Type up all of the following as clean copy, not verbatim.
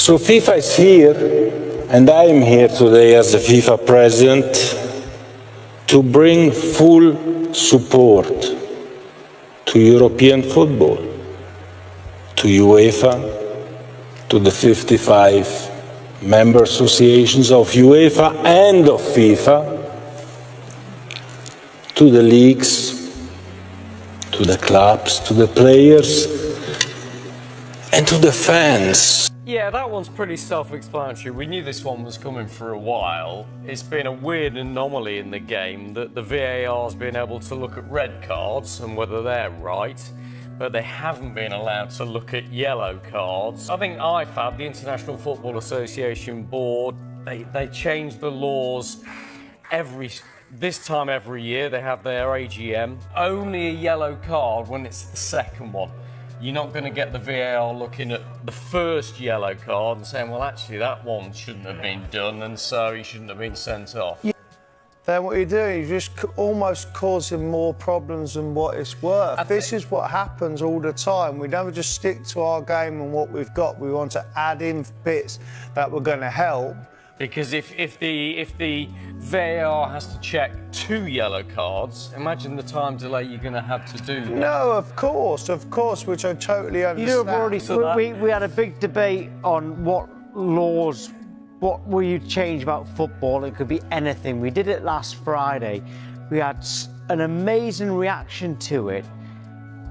So FIFA is here, and I am here today as the FIFA president to bring full support to European football, to UEFA, to the 55 member associations of UEFA and of FIFA, to the leagues, to the clubs, to the players, and to the fans. Yeah, that one's pretty self-explanatory. We knew this one was coming for a while. It's been a weird anomaly in the game that the VAR's been able to look at red cards and whether they're right, but they haven't been allowed to look at yellow cards. I think IFAB, the International Football Association Board, they change the laws this time every year. They have their AGM. Only a yellow card when it's the second one. You're not going to get the VAR looking at the first yellow card and saying, well, actually, that one shouldn't have been done, and so he shouldn't have been sent off. Yeah. Then what you're doing, you're just almost causing more problems than what it's worth. This is what happens all the time. We never just stick to our game and what we've got. We want to add in bits that were going to help. Because if the VAR has to check 2 yellow cards, imagine the time delay you're going to have to do that. No, of course, which I totally understand. You know, already, we had a big debate on what laws, what will you change about football? It could be anything. We did it last Friday. We had an amazing reaction to it,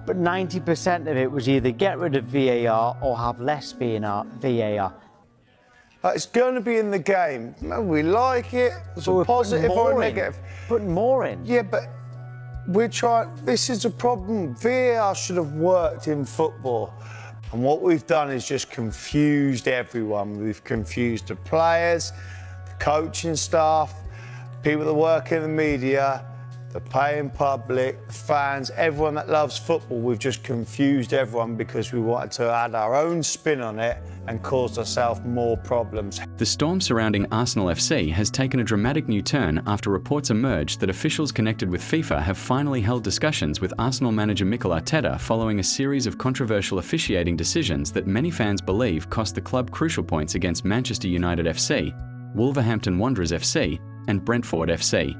but 90% of it was either get rid of VAR or have less VAR. It's going to be in the game. We like it. It's a positive or a negative. Put more in. Yeah, but we're trying. This is a problem. VAR should have worked in football. And what we've done is just confused everyone. We've confused the players, the coaching staff, people that work in the media, the paying public, the fans, everyone that loves football. We've just confused everyone because we wanted to add our own spin on it and caused ourselves more problems. The storm surrounding Arsenal FC has taken a dramatic new turn after reports emerged that officials connected with FIFA have finally held discussions with Arsenal manager Mikel Arteta following a series of controversial officiating decisions that many fans believe cost the club crucial points against Manchester United FC, Wolverhampton Wanderers FC, and Brentford FC.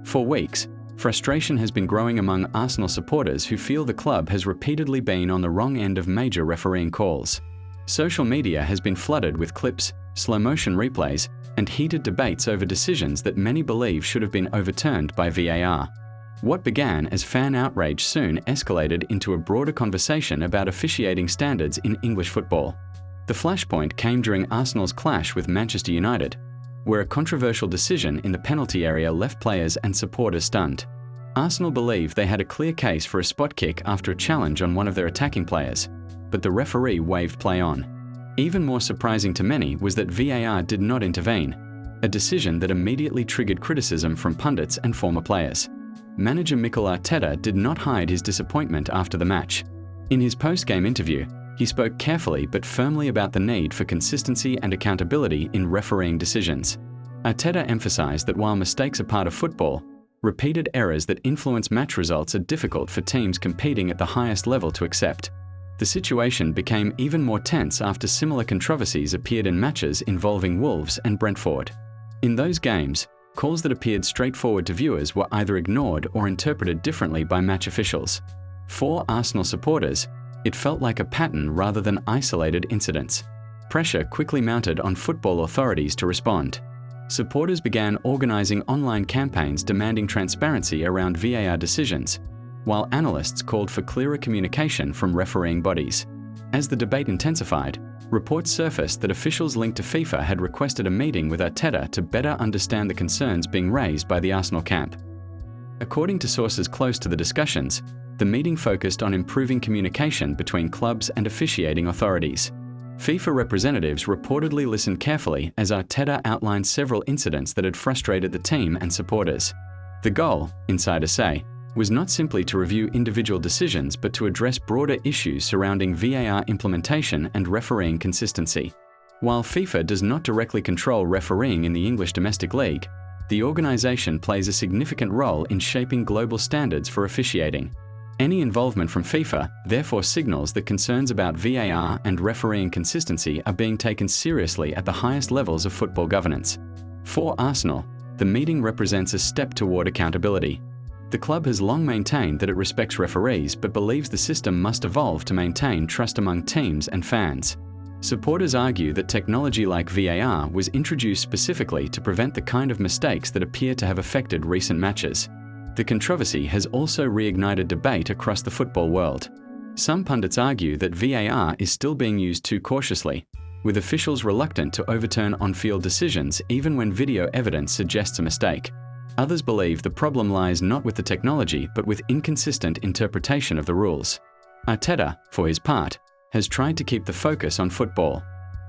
For weeks, frustration has been growing among Arsenal supporters who feel the club has repeatedly been on the wrong end of major refereeing calls. Social media has been flooded with clips, slow-motion replays, and heated debates over decisions that many believe should have been overturned by VAR. What began as fan outrage soon escalated into a broader conversation about officiating standards in English football. The flashpoint came during Arsenal's clash with Manchester United, where a controversial decision in the penalty area left players and supporters stunned. Arsenal believed they had a clear case for a spot kick after a challenge on one of their attacking players, but the referee waved play on. Even more surprising to many was that VAR did not intervene, a decision that immediately triggered criticism from pundits and former players. Manager Mikel Arteta did not hide his disappointment after the match. In his post-game interview, he spoke carefully but firmly about the need for consistency and accountability in refereeing decisions. Arteta emphasized that while mistakes are part of football, repeated errors that influence match results are difficult for teams competing at the highest level to accept. The situation became even more tense after similar controversies appeared in matches involving Wolves and Brentford. In those games, calls that appeared straightforward to viewers were either ignored or interpreted differently by match officials. For Arsenal supporters, it felt like a pattern rather than isolated incidents. Pressure quickly mounted on football authorities to respond. Supporters began organizing online campaigns demanding transparency around VAR decisions, while analysts called for clearer communication from refereeing bodies. As the debate intensified, reports surfaced that officials linked to FIFA had requested a meeting with Arteta to better understand the concerns being raised by the Arsenal camp. According to sources close to the discussions, the meeting focused on improving communication between clubs and officiating authorities. FIFA representatives reportedly listened carefully as Arteta outlined several incidents that had frustrated the team and supporters. The goal, insiders say, was not simply to review individual decisions but to address broader issues surrounding VAR implementation and refereeing consistency. While FIFA does not directly control refereeing in the English domestic league, the organisation plays a significant role in shaping global standards for officiating. Any involvement from FIFA therefore signals that concerns about VAR and refereeing consistency are being taken seriously at the highest levels of football governance. For Arsenal, the meeting represents a step toward accountability. The club has long maintained that it respects referees but believes the system must evolve to maintain trust among teams and fans. Supporters argue that technology like VAR was introduced specifically to prevent the kind of mistakes that appear to have affected recent matches. The controversy has also reignited debate across the football world. Some pundits argue that VAR is still being used too cautiously, with officials reluctant to overturn on-field decisions even when video evidence suggests a mistake. Others believe the problem lies not with the technology but with inconsistent interpretation of the rules. Arteta, for his part, has tried to keep the focus on football.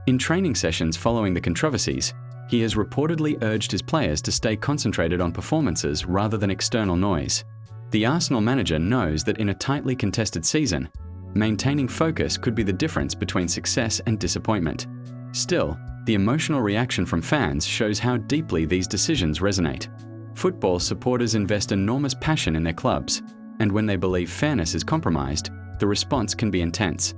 In training sessions following the controversies, he has reportedly urged his players to stay concentrated on performances rather than external noise. The Arsenal manager knows that in a tightly contested season, maintaining focus could be the difference between success and disappointment. Still, the emotional reaction from fans shows how deeply these decisions resonate. Football supporters invest enormous passion in their clubs, and when they believe fairness is compromised, the response can be intense.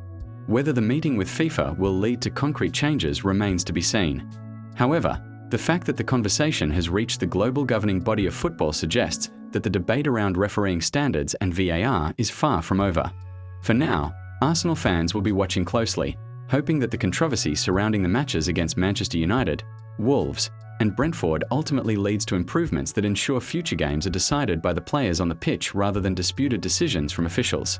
Whether the meeting with FIFA will lead to concrete changes remains to be seen. However, the fact that the conversation has reached the global governing body of football suggests that the debate around refereeing standards and VAR is far from over. For now, Arsenal fans will be watching closely, hoping that the controversy surrounding the matches against Manchester United, Wolves, and Brentford ultimately leads to improvements that ensure future games are decided by the players on the pitch rather than disputed decisions from officials.